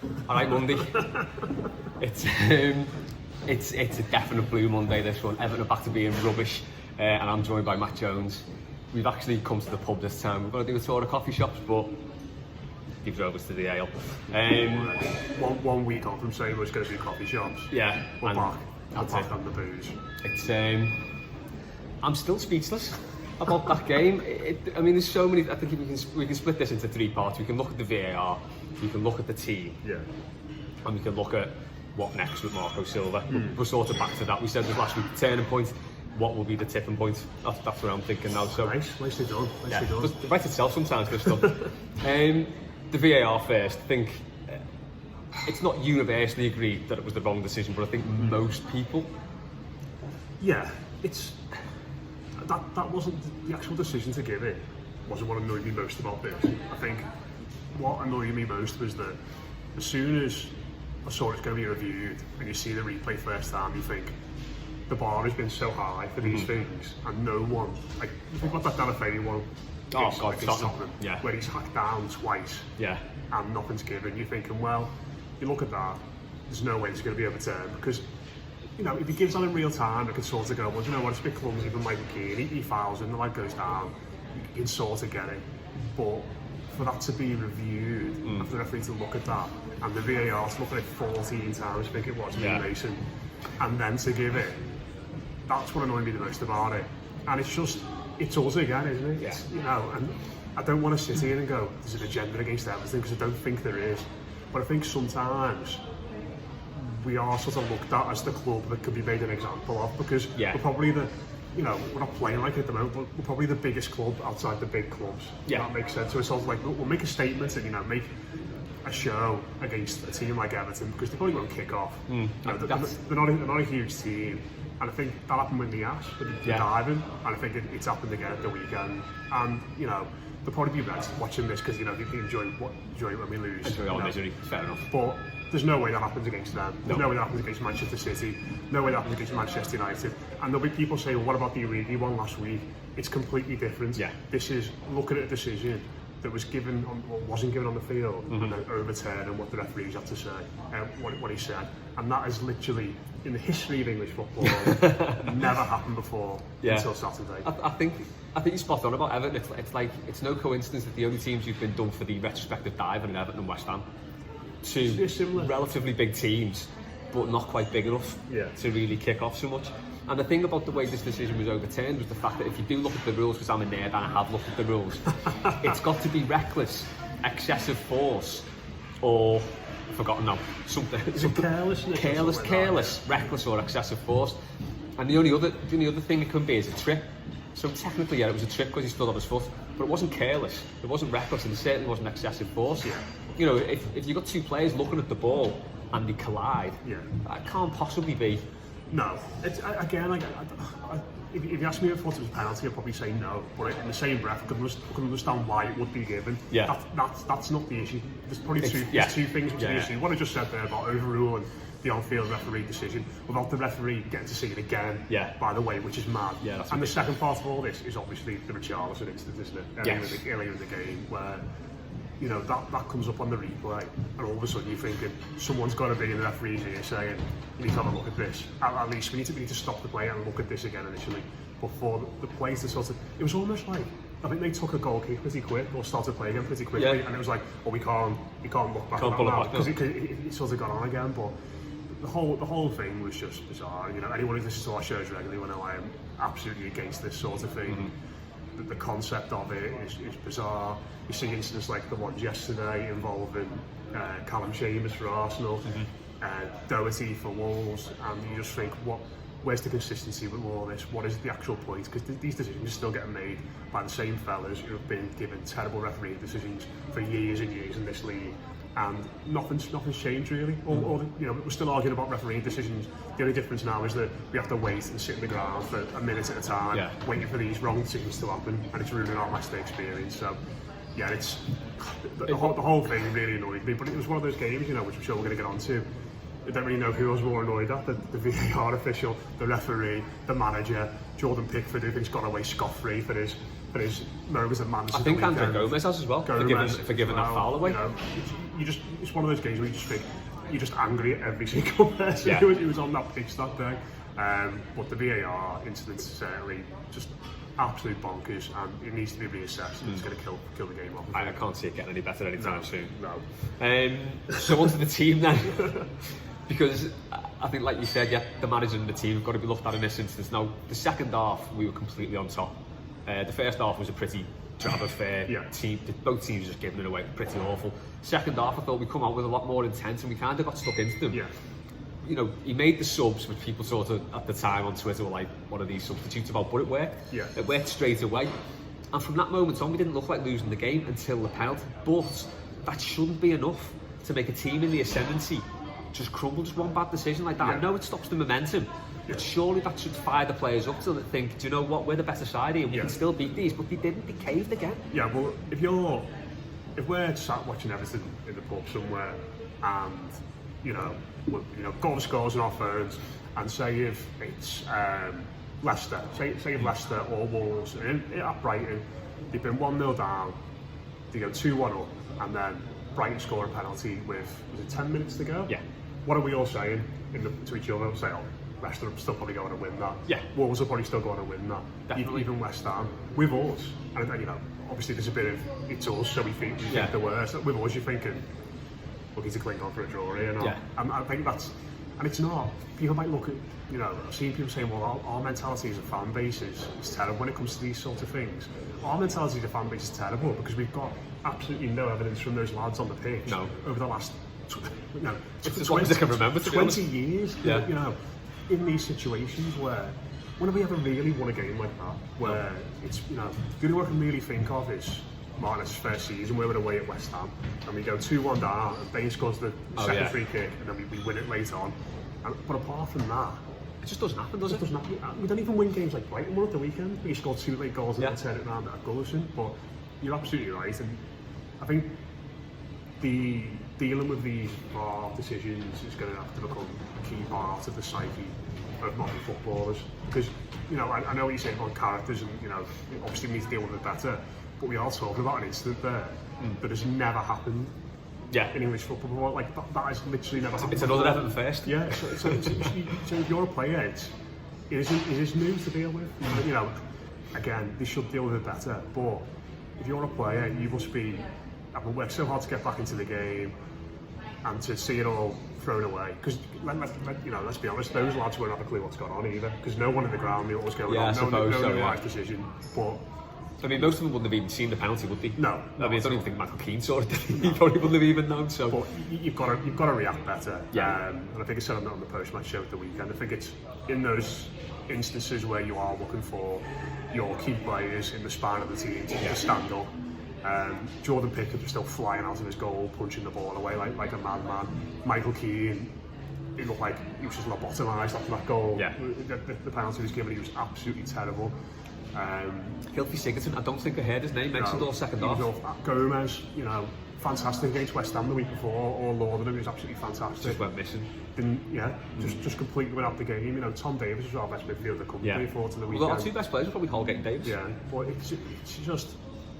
All right, Monday. It's a definite blue Monday, this one. Everton are back to being rubbish, and I'm joined by Matt Jones. We've actually come to the pub this time. We're going to do a tour of coffee shops, but he drove us to the ale. One week on from saying we're going to do coffee shops. Yeah, we're back. That's back on the booze. It's I'm still speechless about that game. I mean, there's so many. I think we can split this into three parts. We can look at the VAR, we can look at the team, and we can look at what next with Marco Silva. We're sort of back to that. We said this last week, the turning point. What will be the tipping point? That's what I'm thinking now. So nicely done. Done. It writes itself sometimes, this stuff. The VAR first. I think it's not universally agreed that it was the wrong decision, but I think most people. Yeah, it's that wasn't the actual decision to give it. Wasn't what annoyed me most about this. I think what annoyed me most was that as soon as I saw it's going to be reviewed and you see the replay first time, you think the bar has been so high for these things, and no one, like, you think about that Delafay one, where he's hacked down twice, and nothing's given. You're thinking, well, you look at that, there's no way it's going to be overturned, because, you know, if he gives on in real time, it can sort of go, well, do you know what, it's a bit clumsy, but Michael Keane, he fouls and the light goes down, you can sort of get it. But for that to be reviewed, and for the referee to look at that, and the VAR to look at it 14 times, I think it was, Mason, and then to give it, that's what annoyed me the most about it. And it's us again, isn't it? It's, you know, and I don't want to sit here and go, there's an agenda against everything, because I don't think there is. But I think sometimes we are sort of looked at as the club that could be made an example of, because we're probably we're not playing like it at the moment, but we're probably the biggest club outside the big clubs. That makes sense. So it's sort of like, we'll make a statement and, you know, make a show against a team like Everton, because they probably won't kick off. They're not a huge team. And I think that happened with the Ash, with the diving, and I think it's happened again at the weekend. And, you know, they'll probably be watching this because, you know, they enjoy when we lose. Enjoy our misery, fair enough. But there's no way that happens against them. There's no way that happens against Manchester City. No way that happens against Manchester United. And there'll be people saying, well, what about the Origi one last week? It's completely different. This is looking at a decision that was given on, or wasn't given on the field, and then overturned, and what the referees had to say, what he said. And that is literally, in the history of English football, never happened before until Saturday. I think you're spot on about Everton. It's like, it's no coincidence that the only teams who've been done for the retrospective dive are Everton and West Ham. Two relatively big teams, but not quite big enough to really kick off so much. And the thing about the way this decision was overturned was the fact that if you do look at the rules, because I'm in there and I have looked at the rules, it's got to be reckless, excessive force, or I've forgotten now, something. Careless, reckless, or excessive force. And the only other thing it can be is a trip. So technically, it was a trip because he stood on his foot, but it wasn't careless, it wasn't reckless, and it certainly wasn't excessive force. You know, if you've got two players looking at the ball and they collide, that can't possibly be. No, it's again, if you ask me if it was a penalty, I'd probably say no. But in the same breath, I can understand why it would be given. That's not the issue. There's probably two things which are the issue. What I just said there about overruling the on-field referee decision, without the referee getting to see it again, by the way, which is mad. And the second part of all this is obviously the Richarlison incident, isn't it? Earlier in the game, where, you know, that comes up on the replay, and all of a sudden you're thinking, someone's got to be in the referee's ear saying, we need to have a look at this. At least we need to stop the play and look at this again initially. But for the players to sort of, it was almost like, I think they took a goal kick pretty quick, or started playing again pretty quickly, and it was like, well, we can't look back now, because it sort of got on again. But the whole thing was just bizarre. You know, anyone who listens to our shows regularly will know I am absolutely against this sort of thing. The concept of it is bizarre. You see incidents like the ones yesterday involving Callum Chambers for Arsenal, Doherty for Wolves, and you just think, where's the consistency with all this? What is the actual point? Because these decisions are still getting made by the same fellas who have been given terrible refereeing decisions for years and years in this league, and nothing's changed really. Or you know, we're still arguing about refereeing decisions. The only difference now is that we have to wait and sit in the ground for a minute at a time, waiting for these wrong decisions to happen, and it's ruining our match day experience. So it's the whole thing really annoyed me. But it was one of those games, you know, which I'm sure we're going to get onto. I don't really know who I was more annoyed at, the VAR official, the referee, the manager, Jordan Pickford, who thinks got away scot-free for his moments of madness. I think Andrew Gomez has as well, for giving that foul away. You know, it's one of those games where you just think you're just angry at every single person who was on that pitch that day. But the VAR incident is certainly just absolute bonkers, and it needs to be reassessed. And it's going to kill the game off. I can't see it getting any better anytime soon. No. So onto the team then, because I think, like you said, the manager and the team have got to be looked at in this instance. Now, the second half we were completely on top. The first half was a pretty drab affair. Both teams just giving it away, pretty awful. Second half, I thought we'd come out with a lot more intent, and we kind of got stuck into them. You know, he made the subs, which people sort of at the time on Twitter were like, what are these substitutes about? But it worked. It worked straight away. And from that moment on, we didn't look like losing the game until the penalty. But that shouldn't be enough to make a team in the ascendancy just crumble. Just one bad decision like that. I know it stops the momentum, but surely that should fire the players up to think, do you know what, we're the better side here, we can still beat these. But they didn't. They caved again. Yeah, well, if we're sat watching Everton in the pub somewhere, and goal scores on our phones, and say if it's Leicester, say if Leicester or Wolves at Brighton, they've been 1-0 down, they go 2-1 up, and then Brighton score a penalty with 10 minutes to go. What are we all saying to each other? We'll say, oh, Leicester are still probably going to win that. Wolves are probably still going to win that. Even West Ham. With us, and obviously there's a bit of it's us, so we think the worst. With us, you're thinking, looking to cling on for a draw here. And I think that's, and it's not. People might look at, I've seen people saying, well, our mentality as a fan base is terrible when it comes to these sort of things. Our mentality as a fan base is terrible because we've got absolutely no evidence from those lads on the pitch over the last, as long as I can remember, 20 years. In these situations where, when have we ever really won a game like that? Where it's, the only one I can really think of is Martinez's first season, we were away at West Ham, and we go 2-1 down, and Bain scores the second free kick, and then we win it later on. But apart from that, it just doesn't happen, does it? Doesn't happen. We don't even win games like Brighton won at the weekend. We scored 2 late goals and then turn it around at Gollison. But you're absolutely right, and I think the dealing with these VAR decisions is going to have to become a key part of the psyche of modern footballers. Because, I know what you're saying about characters, and obviously we need to deal with it better. But we are talking about an incident there that has never happened in English football before. Like, that has literally never happened. It's another Everton first. So if you're a player, it is new to deal with. Again, they should deal with it better. But if you're a player, you must be having worked so hard to get back into the game and to see it all thrown away. Because let's be honest, those lads won't have a clue what's going on either. Because no one in the ground knew what was going on. No right decision. But I mean, most of them wouldn't have even seen the penalty, would they? No. I mean, I don't even think Michael Keane saw it. He probably wouldn't have even known. So, but you've got to react better. And I think I said on the post-match show at the weekend. I think it's in those instances where you are looking for your key players in the spine of the team to stand up. Jordan Pickford was still flying out of his goal, punching the ball away like a madman. Michael Keane, it looked like he was just lobotomised after that goal. The penalty he was given, he was absolutely terrible. Filthy Sigurdsson, I don't think I heard his name mentioned all second half. Gomez, fantastic against West Ham the week before, or Lord, he was absolutely fantastic. Just went missing. Just completely went out the game. Tom Davis was our best midfielder coming forward to the weekend. Well, our 2 best players were probably Holgate and Davis. But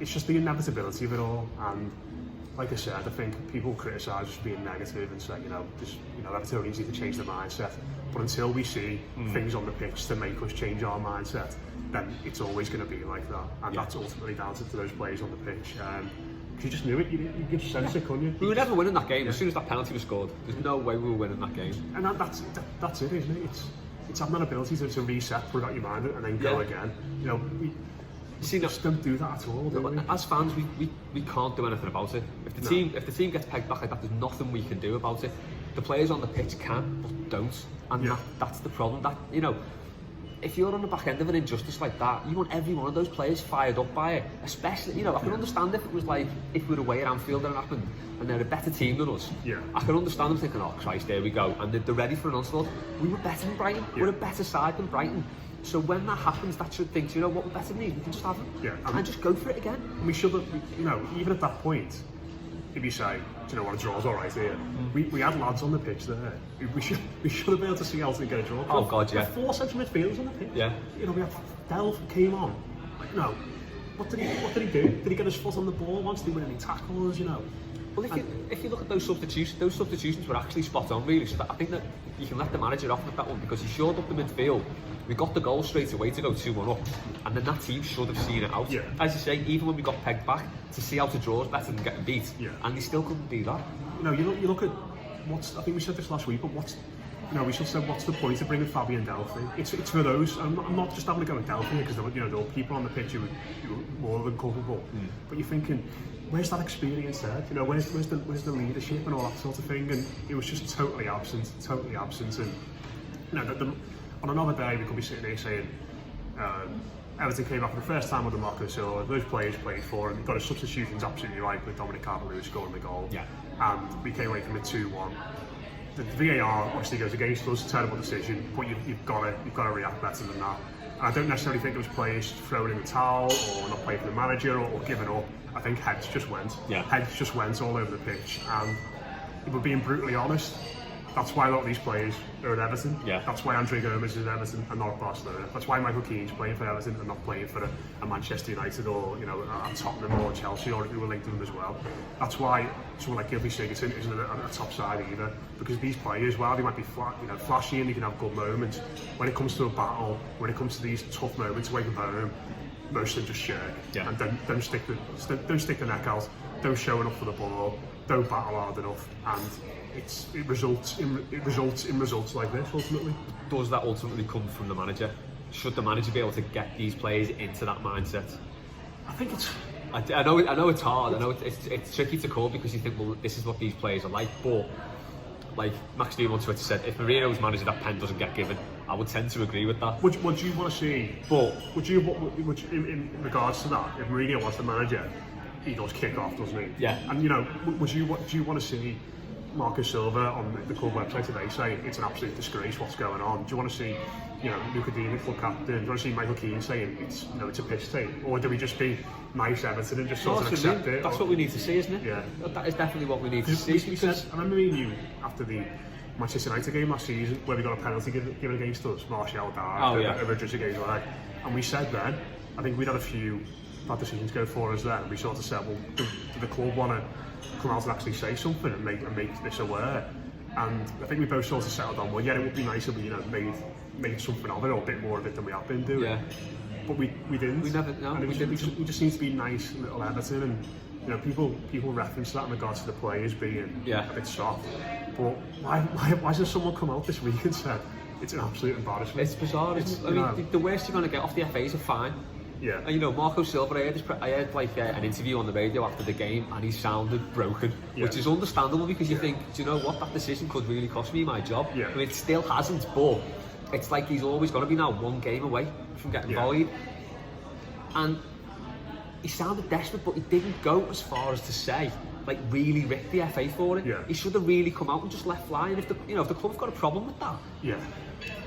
it's just the inevitability of it all. And like I said, I think people criticise us being negative and say, Everton needs to change the mindset. But until we see things on the pitch to make us change our mindset, then it's always going to be like that. And that's ultimately down to those players on the pitch. You just knew it, you could sense it, couldn't you? We were never winning that game. As soon as that penalty was scored, there's no way we were winning that game. And that's it, isn't it? It's having that ability to reset, put out your mind and then go again. We just don't do that at all, do we? As fans, we can't do anything about it. If the team gets pegged back like that, there's nothing we can do about it. The players on the pitch can, but don't. And that's the problem. That, if you're on the back end of an injustice like that, you want every one of those players fired up by it. Especially, I can understand if it was like, if we were away at Anfield and it happened, and they're a better team than us. I can understand them thinking, oh Christ, there we go. And they're ready for an onslaught. We were better than Brighton. We're a better side than Brighton. So when that happens, that should think, what we're better than these, we can just have it. And just go for it again. And we should have, even at that point, if you say, do you know what, a draw's all right here. We had lads on the pitch there. We should have been able to see Elton get a draw. Oh God, yeah. 4 central midfielders on the pitch. We had Delph came on. What did he do? Did he get his foot on the ball once? Did he win any tackles? Well, if you look at those substitutions were actually spot on, really. So I think that you can let the manager off with that one, because he showed up the midfield. We got the goal straight away to go 2-1 up, and then that team should have seen it out. Yeah. As you say, even when we got pegged back, to see how to draw is better than getting beat, and they still couldn't do that. You look at I think we said this last week, but we should say, what's the point of bringing Fabian Delph in? It's for those. I'm not just having a go at Delph here, because there were people on the pitch who were more than culpable. But you're thinking, where's that experience there? Where's the leadership and all that sort of thing? And it was just totally absent. And on another day, we could be sitting here saying, Everton came back for the first time with the Marco Silva. Those players played for him. Got his substitutions absolutely right, with Dominic Calvert-Lewin scoring the goal. Yeah. And we came away from it 2-1. The VAR obviously goes against us. Terrible decision, but you've got to react better than that. And I don't necessarily think it was players throwing in the towel or not playing for the manager or giving up. I think heads just went. Yeah. Heads just went all over the pitch. And if we're being brutally honest, that's why a lot of these players are at Everton. Yeah. That's why Andre Gomes is at Everton and not at Barcelona. That's why Michael Keane's playing for Everton and not playing for a Manchester United or a Tottenham or Chelsea, or if we were linked to them as well. That's why someone like Gylfi Sigurdsson isn't a top side either, because these players, while they might be flashy and they can have good moments, when it comes to a battle, when it comes to these tough moments away from home, most of them just shirk and don't stick the neck out, don't show enough for the ball, don't battle hard enough, and it results in results like this ultimately. Does that ultimately come from the manager? Should the manager be able to get these players into that mindset? I think it's. I know it's hard. I know it's tricky to call, because you think, well, this is what these players are like. But like Max Newman on Twitter said, if Mourinho's manager, that pen doesn't get given. I would tend to agree with that. Would you want to see? But would you in regards to that, if Mourinho was the manager, he does kick off, doesn't he? Yeah. And do you want to see Marco Silva on the club website today saying it's an absolute disgrace what's going on? Do you want to see, Luca Dini, full captain? Do you want to see Michael Keane saying it's a piss take? Or do we just be nice Everton and just sort of accept it? That's what we need to see, isn't it? Yeah. That is definitely what we need to see. I remember me and you after the Manchester United game last season, where we got a penalty given against us, Martial died, a Rodriguez against leg, and we said then, I think we'd had a few bad decisions go for us then. We sort of said, well, do the club want to come out and actually say something and make this aware? And I think we both sort of settled on, well, yeah, it would be nice if we made something of it, or a bit more of it than we have been doing. Yeah. But we didn't. We never. No, we didn't. We just need to be nice and little Everton, and people reference that in regards to the players being a bit soft. But why hasn't someone come out this week and said it's an absolute embarrassment? It's bizarre, isn't it? I mean, the worst you're going to get off the FAs are fine. Yeah. And Marco Silva, I heard an interview on the radio after the game, and he sounded broken, which is understandable, because you think, do you know what, that decision could really cost me my job. Yeah. I mean, it still hasn't, but it's like he's always going to be now one game away from getting volleyed. And he sounded desperate, but he didn't go as far as to say, like, really rip the FA for it. Yeah. He should have really come out and just let fly. And if the club's got a problem with that,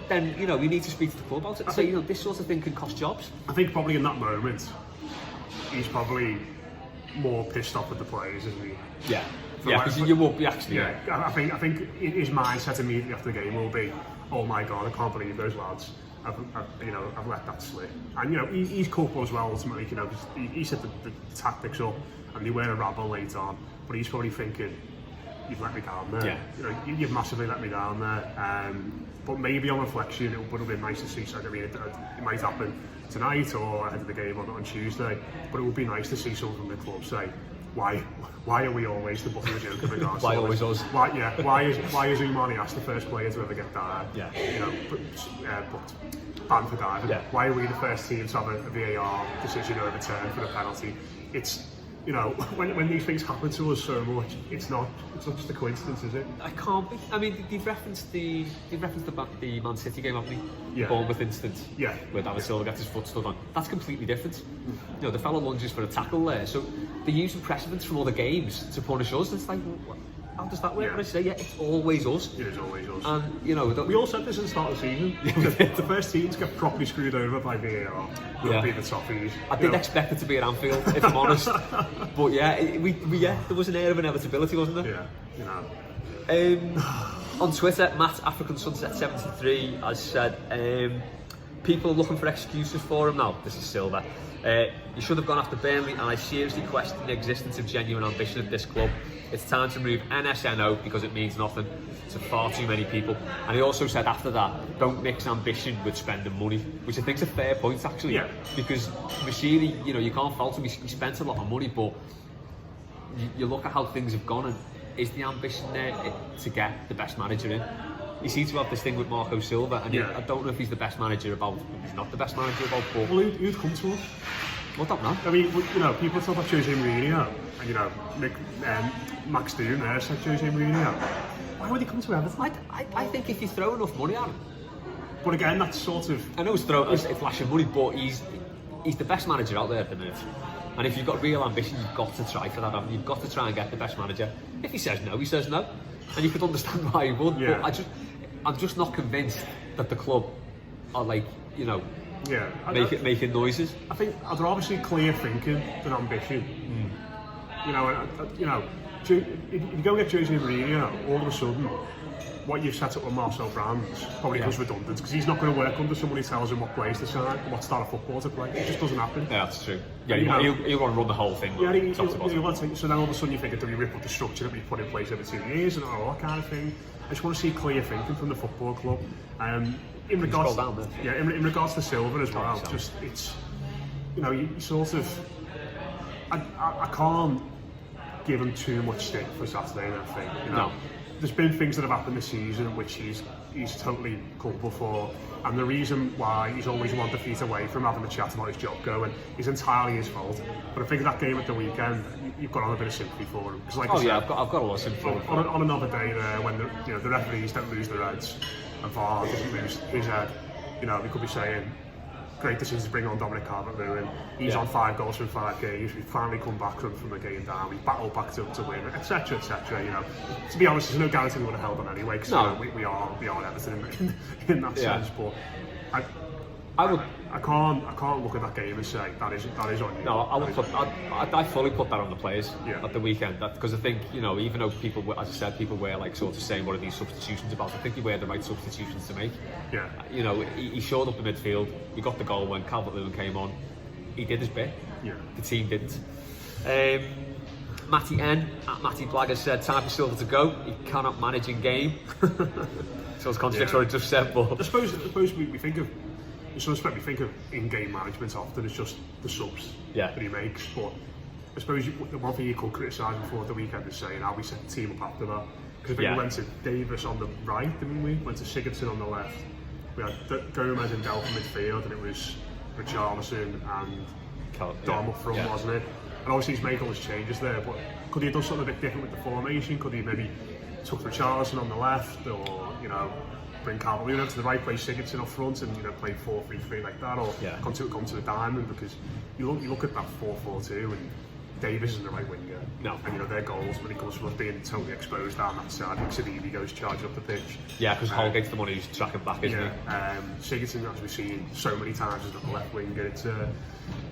then we need to speak to the club about it and say, this sort of thing can cost jobs. I think probably in that moment, he's probably more pissed off with the players, isn't he? Yeah. Because you will be actually. Yeah. I think his mindset immediately after the game will be, oh my God, I can't believe those lads. I've let that slip. And he's culpable as well ultimately. He set the tactics up, and they were a rabble later on. But he's probably thinking, you've let me down there. Yeah. You've massively let me down there. But maybe on reflection, it would have been nice to see. I mean, it might happen tonight or ahead of the game on Tuesday. But it would be nice to see someone from the club say, why are we always the butt of the joke in regards to always us? Why is Umani Ash the first player to ever get that? Yeah. But banned for diving. Yeah. Why are we the first team to have a VAR decision overturned for the penalty? It's when these things happen to us so much, it's not just a coincidence, is it? I can't be. I mean, they've referenced the Man City game, haven't they? The Bournemouth instance, where David Silva gets his foot stood on. That's completely different. The fellow lunges for a tackle there, so they're using precedents from other games to punish us. It's like, how does that work? When I say, it's always us. It is always us. And we all said this at the start of the season. The first team to get properly screwed over by VAR will be the Toffees. I did expect it to be at Anfield, if I'm honest. But there was an air of inevitability, wasn't there? Yeah. On Twitter, Matt African Sunset 73 has said, People are looking for excuses for him now. This is Silva. You should have gone after Burnley, and I seriously question the existence of genuine ambition at this club. It's time to remove NSNO because it means nothing to far too many people. And he also said after that, don't mix ambition with spending money, which I think is a fair point actually. Yeah. Because Mashiri, you can't fault him. He spent a lot of money, but you look at how things have gone, and is the ambition there to get the best manager in? He seems to have this thing with Marco Silva, and I don't know if he's the best manager about. He's not the best manager about. But well, who'd come to us? Well, I don't know. I mean, people talk about Jose Mourinho, and Max Doom there said Jose Mourinho. Why would he come to Everton? I think if you throw enough money at him. But again, that's sort of. I know it's flashing money, but he's the best manager out there at the minute. And if you've got real ambition, you've got to try for that. You've got to try and get the best manager. If he says no, he says no, and you could understand why he would. Yeah. But I'm just not convinced that the club are making noises. I think there's obviously clear thinking than ambition. If you go get Jose Mourinho, all of a sudden, what you've set up with Marcel Brands probably goes redundant, because he's not going to work under someone who tells him what plays to sign, what style of football to play. It just doesn't happen. Yeah, that's true. Yeah, he'll want to run the whole thing. Yeah, so then all of a sudden you think, do we rip up the structure that we put in place every 2 years and all that kind of thing? I just want to see clear thinking from the football club. In regards to Silva as well, you sort of, I can't give him too much stick for Saturday, I think. No. There's been things that have happened this season which he's totally culpable for, and the reason why he's always 1 defeat away from having a chat about his job going is entirely his fault. But I think that game at the weekend, you've got on a bit of sympathy for him. I've got a lot of sympathy for him. On another day there, when the referees don't lose their heads and VAR doesn't lose his head, we could be saying, great decision to bring on Dominic Calvert-Lewin. He's on 5 goals from 5 games. We've finally come back from a game down. We've battled back to win, etc., etc. To be honest, there's no guarantee we would have held on anyway, because we are Everton in that sense. But I can't look at that game and say that is on you. No, I fully put that on the players at the weekend, because I think even though people, as I said, people were sort of saying what are these substitutions about, I think they were the right substitutions to make. Yeah. He showed up in midfield. We got the goal when Calvert-Lewin came on. He did his bit. Yeah. The team didn't. Matty N at Matty Blagger said, time for Silva to go. He cannot manage in game. So it's contradictory what I just said, but I suppose we think of. In some respect, we think of in-game management often as just the subs that he makes, but I suppose the one thing you could criticise him for the weekend is saying how we set the team up after that. Because I think we went to Davis on the right, didn't we? Went to Sigurdsson on the left. We had Gomez and Delph in midfield, and it was Richarlison and Dom up front, wasn't it? And obviously he's made all his changes there, but could he have done something a bit different with the formation? Could he maybe took Richarlison on the left, or bring Calvert-Lewin over to the right, play Sigurdsson up front, and play 4-3-3 like that, or come to the diamond? Because you look at that 4-4-2, and Davis isn't the right winger. No. And their goals when he comes from us being totally exposed down that side, Sidibe goes charging up the pitch. Yeah, because Holgate's the one who's tracking back, isn't he? Sigurdsson, as we've seen so many times, is not the left winger. It's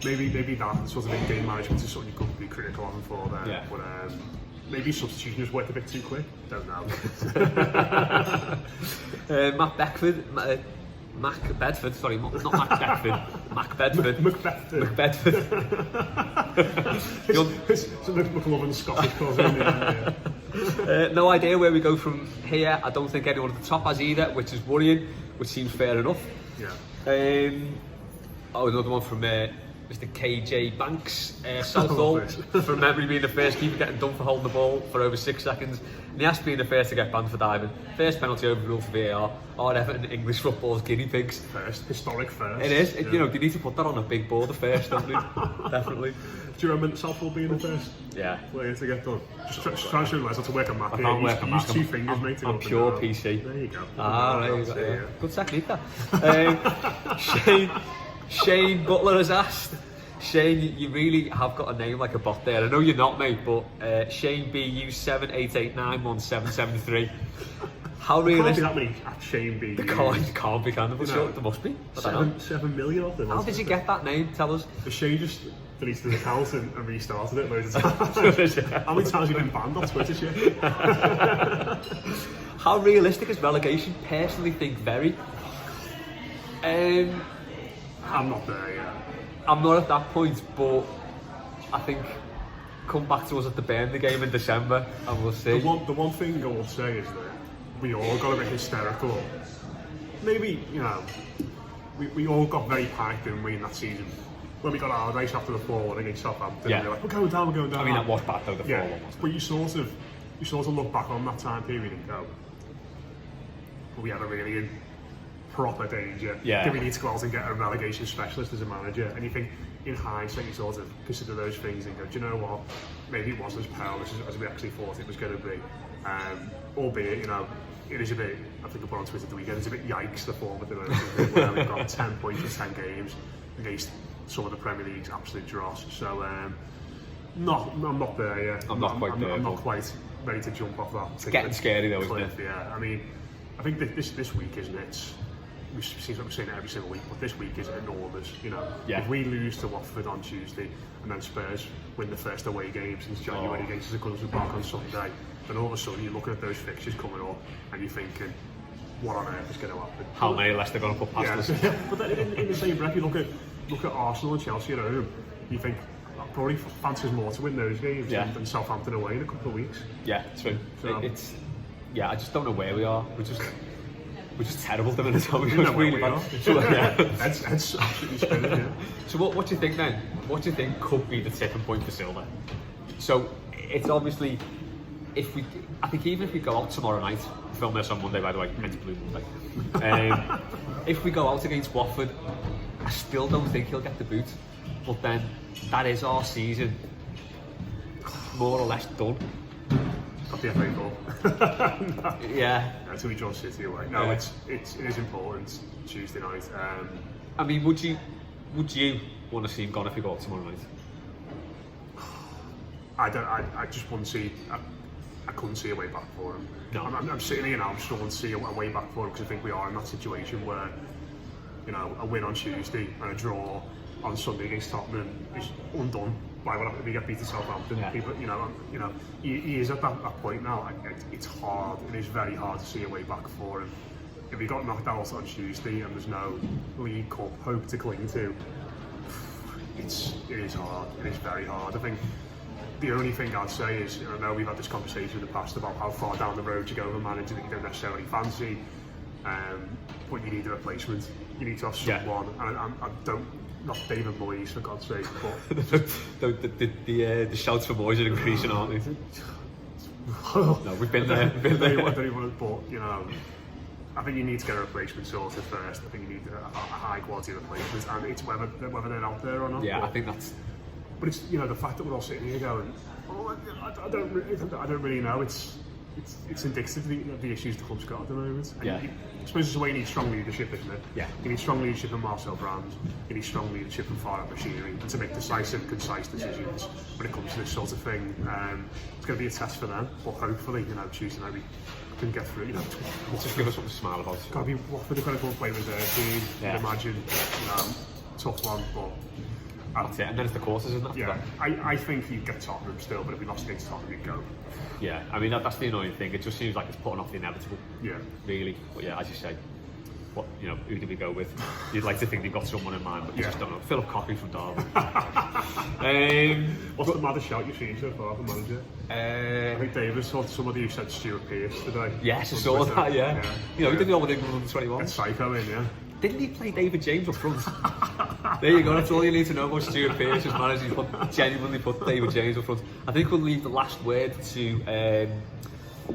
maybe that sort of in-game management is something you could be critical of him for there. Yeah. But maybe substitution was worked a bit too quick. Don't know. Mac Bedford, not Mac Bedford. Mac Bedford. McBedford. It's a McLovin Scottish cousin. No idea where we go from here. I don't think anyone at the top has either, which is worrying, which seems fair enough. Yeah. Another one from Mr. KJ Banks, Southall, from memory being the first keeper getting done for holding the ball for over 6 seconds. And he has being the first to get banned for diving. First penalty overruled for VAR. Are Everton English football's guinea pigs? First, historic first. It is. You need to put that on a big board, the first, don't you? Definitely. Do you remember Southall being the first? Yeah. Player to get done. Just try to realise how to work a Mac. I can't work a Mac. Use 2 fingers, mate. I'm pure PC. There you go. There you go. Good technique, that. Shane Butler has asked. Shane, you really have got a name like a bot there. I know you're not, mate, but Shane BU 78891773. How realistic? Can't be that many at Shane BU. There can't be, can there? Sure, there must be. 7 million of them. How did you get that name? Tell us. Shane just deleted the account and restarted it loads of times. How many times have you been banned on Twitter, shit? How realistic is relegation? Personally think very. I'm not there yet. I'm not at that point, but I think come back to us at the Burnley game in December and we'll see. The one thing I will say is that we all got a bit hysterical. Maybe, you know, we all got very panicked, didn't we, in that season? When we got our race after the 4-1 against Southampton, we were like, we're going down. I mean, that was bad though, the 4-1 was. But you sort of look back on that time period and go, well, we had a really in proper danger. Do we need to go out and get a relegation specialist as a manager? And you think, in hindsight, you sort of consider those things and go, do you know what? Maybe it wasn't as perilous as we actually thought it was going to be. Albeit, you know, it is a bit, I think I put on Twitter the weekend, it's a bit yikes the form at the moment, where we've got 10 points in 10 games against some of the Premier League's absolute dross. So, I'm not there yet. I'm not quite ready to jump off that. It's getting scary though, isn't it? Yeah, I mean, I think this week, isn't it? We seem like we're saying it every single week, but this week is enormous. You know, if we lose to Watford on Tuesday and then Spurs win the first away game since January against the Goodison Park on Sunday, then all of a sudden you're looking at those fixtures coming up and you're thinking, what on earth is going to happen? How many less they're going to put past us? But then in the same breath, you look at Arsenal and Chelsea at home, you think probably fancies more to win those games than Southampton away in a couple of weeks. Yeah, true. So, I just don't know where we are. We're just terrible at the minute. Really bad. That's absolutely spinning. So what do you think then? What do you think could be the tipping point for Silva? So it's obviously, I think even if we go out tomorrow night, film this on Monday by the way, meant to Blue Monday. If we go out against Watford, I still don't think he'll get the boot. But then that is our season more or less done. Got the FA Cup. Yeah. Until we draw City away. No, it is important. Tuesday night. I mean, would you want to see him gone if he got tomorrow night? I just wouldn't see. I couldn't see a way back for him. No. I'm sitting here now. I'm struggling to see a way back for him because I think we are in that situation where, you know, a win on Tuesday and a draw on Sunday against Tottenham is undone by what happens if we get beat to Southampton. People, you know, he is at that point now. It's hard. It is very hard to see a way back for him. If he got knocked out on Tuesday and there's no League Cup hope to cling to, it is hard. It is very hard. I think the only thing I'd say is, I know we've had this conversation in the past about how far down the road you go with a manager that you don't necessarily fancy, but you need a replacement. You need to have someone, and I don't. Not David Moyes, for God's sake, but the shouts for Moyes are increasing, aren't they? No, we've been there. But you know, I think you need to get a replacement sorted first. I think you need a high quality replacement, and it's whether they're out there or not. Yeah, I think that's. But it's, you know, the fact that we're all sitting here going, I don't really know. It's indicative of the issues the club's got at the moment. And I suppose it's the way you need strong leadership, isn't it? Yeah. You need strong leadership from Marcel Brands. You need strong leadership from far up machinery, and to make decisive, concise decisions when it comes to this sort of thing. It's going to be a test for them, but hopefully, you know, Tuesday night we can get through. You know, just give us something to smile about. Got to be Watford. They're going to go and play with their team. Yeah. Imagine, you know, tough one, but. That's it, and then it's the quarters, isn't it? Yeah, I think you'd get Tottenham still, but if we lost against Tottenham, you'd go. Yeah, I mean, that's the annoying thing. It just seems like it's putting off the inevitable. Yeah. Really. But yeah, as you say, who do we go with? You'd like to think they've got someone in mind, but you just don't know. Philip Coffey from Derby. What's the maddest shout you've seen so far from manager? I think David saw somebody who said Stuart Pearce today. Yes, I saw that, yeah. You know, he did it all with England under 21. Get Psycho in, yeah. Didn't he play David James up front? There you go, that's all you need to know about Stuart Pearce as manager. He genuinely put David James up front. I think we'll leave the last word to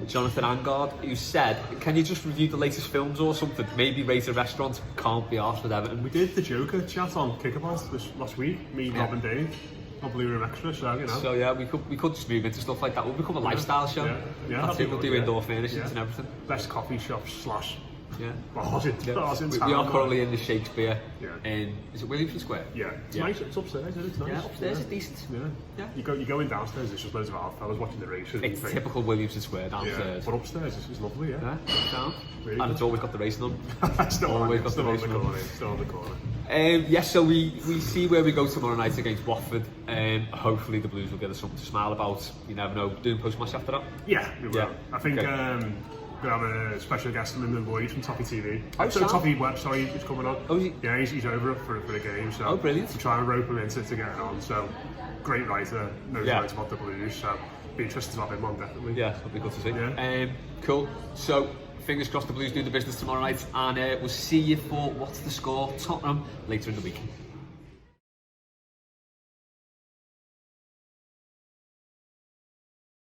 Jonathan Angard, who said, can you just review the latest films or something? Maybe rate a restaurant. Can't be arsed with Everton. We did the Joker chat on Kickabout this last week, me, Rob and Dave. On Blue Room Extra, so you know. So yeah, we could just move into stuff like that. We'll become a lifestyle show. Yeah. That's it, we'll do indoor furnishings and everything. Best coffee shops / Yeah. Bars in town. We are currently in the Shakespeare. Is it Williamson Square? Yeah. It's nice. It's upstairs, isn't it? It's nice. Yeah, upstairs it's decent. Yeah. You go in downstairs. There's just loads of our fellas watching the races. It's typical Williamson Square downstairs. But upstairs it's lovely. Yeah. Really and it's always got the racing on. Always got the racing on. Still on the corner. Yes, so we see where we go tomorrow night against Watford. Hopefully the Blues will give us something to smile about. You never know. Doing post match after that. Yeah, we will. I think We're going to have a special guest, Lyndon Lloyd from Toffee TV. Oh, so Toffee Web, sorry, is coming on. Oh, yeah, he's over for a game. So oh, brilliant. we're trying to rope him into getting on. So great writer, knows loads about the Blues. So be interested to have him on, definitely. Yeah, that'll be good to see. Yeah. Cool. So fingers crossed the Blues do the business tomorrow night, and we'll see you for What's the Score Tottenham later in the week.